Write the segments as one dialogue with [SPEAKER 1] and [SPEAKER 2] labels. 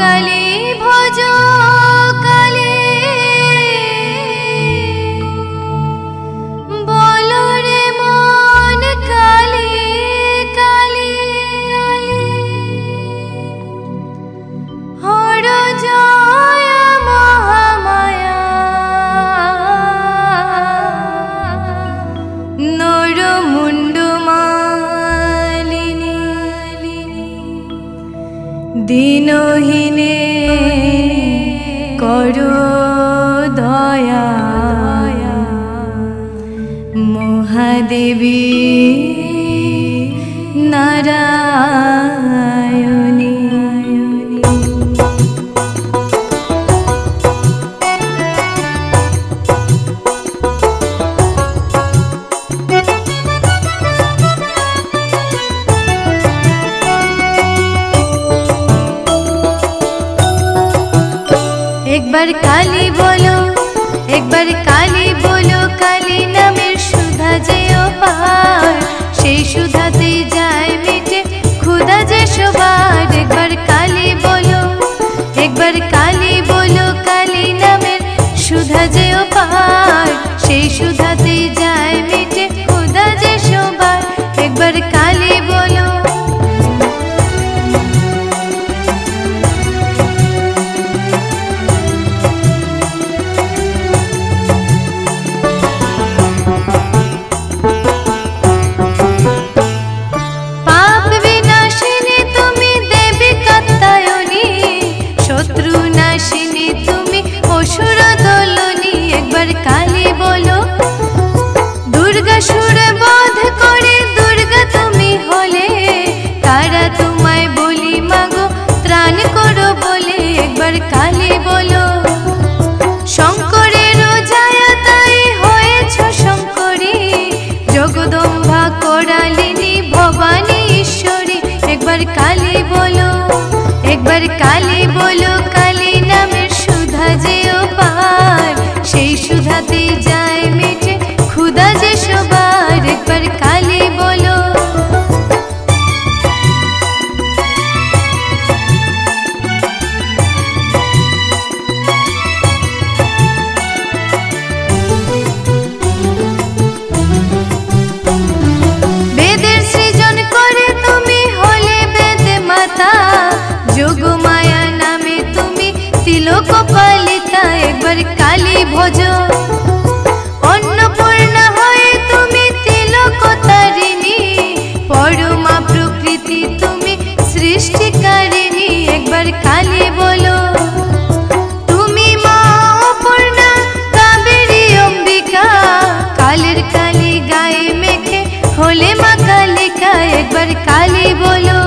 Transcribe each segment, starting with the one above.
[SPEAKER 1] কালী ভজ কালী বলো রে মন কালী কালী হর জয় মহামায়া নর মুন্ডু মালিনী দীনহীনে করো দয়া মহাদেবী নারায়ণী। एक बार काली बोलो, एक बार काली बोलो, काली नामेर सुधा जे अपार, सेई सुधाते जाय मिटे क्षुधा जे सबार। एक बार काली बोलो, एक बार काली बोलो, काली नामेर सुधा जे अपार, सेई सुधाते जाय मिटे क्षुधा जे सबार। एक बार काली बोलो। काली बोलो दुर्गा सुर बोध करे दुर्गा तुमी होले तारा तुम्हाय बोली मागो त्राण करो बोले। एक बार काली बोलो शंकरेर जाया ताई होयेछो शंकरी जगदम्बा करालिनी भवानी ईश्वरी। एक बार काली बोलो, एक बार काली बोलो, काली नामेर सुधा जे अपार, सेई सुधाते जाय मिटे क्षुधा जे सबार। एक बार काली बोलो। वेदेर सृजन करे तुमी होले वेद माता, जोगमाया नामे तुमी तिलक पालिता। एक बार काली भजो अन्नपूर्णा हये तुमी तिलकतारिणी, परमा प्रकृति तुमी सृष्टिकारिणी। एक बार काली बोलो तुमी मा अपूर्णा कावेरी अम्बिका, कालेर काली गाये मेखे होले मा कालिका। एक बार काली बोलो,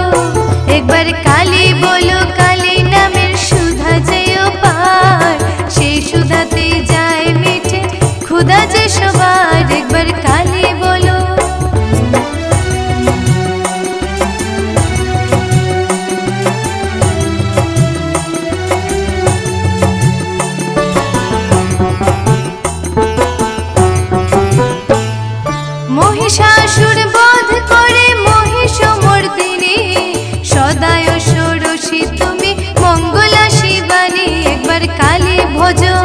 [SPEAKER 1] एक बार काली बोलो, काली नामेर सुधा जे अपार, सेई सुधाते जाय मिटे क्षुधा जे सबार। एक बार काली बोलो। महिषासुर बोध करे महिषमर्दिनी, सदाय षोडशी तुमी मंगला शिवानी। एक बार काली भजो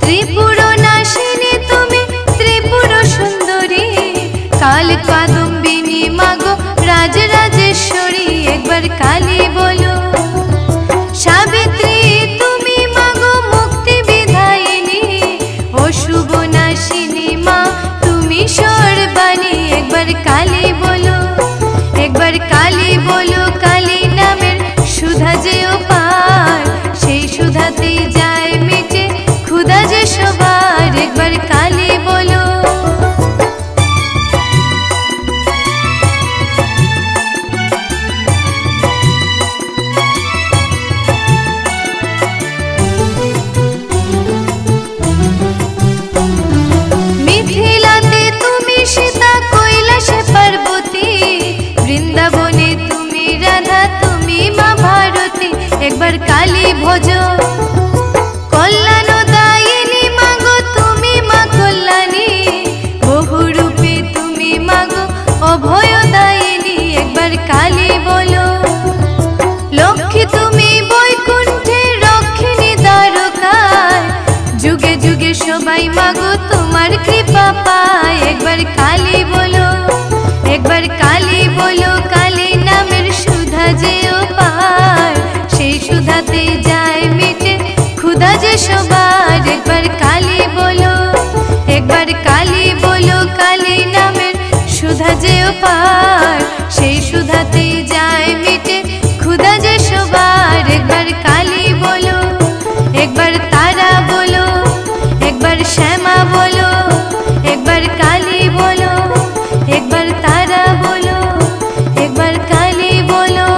[SPEAKER 1] त्रिपुर नाशिनी तुमी त्रिपुर सुंदरी, काल कादम्बिनी मागो राजराजेश्वरी। एक बार काली बोलो सावित्री तुमी मागो मुक्ति विधायिनी, अशुभ नाशिनी मा तुमी सर्वाणी। एक बार काली बोलो, एक बार काली बोलो, काली नामेर सुधा जे अपार, सेई सुधाते जाय मिटे क्षुधा जे सबार। एक बार काली बोलो। मिथिलाते तुमी सीता, कैलाशे पार्वती, वृंदावने तुमी राधा, तुमी मा भारती। एक बार काली भजो कल्याणदायिनी मागो तुमी मा कल्याणी, बहुरूपे तुमी मागो अभयदायिनी। एक बार काली बोलो लक्ष्मी तुमी जुगे सबाई मागो तुम्हार कृपा पाय। एक बार काली बोलो, एक बार काली बोलो, काली नामेर सुधा जे पार, सेई सुधाते जाय मिटे खुदा जे सबार। एक बार काली बोलो, एक बार काली बोलो, काली नामेर सुधा जे पार, सेई सुधाते जाय मिटे खुदा जे सबार। एक बार काली बोलो, एक बार तारा बोलो, एक बार श्यामा बोलो, एक बार काली बोलो, एक बार तारा बोलो, एक बार काली बोलो।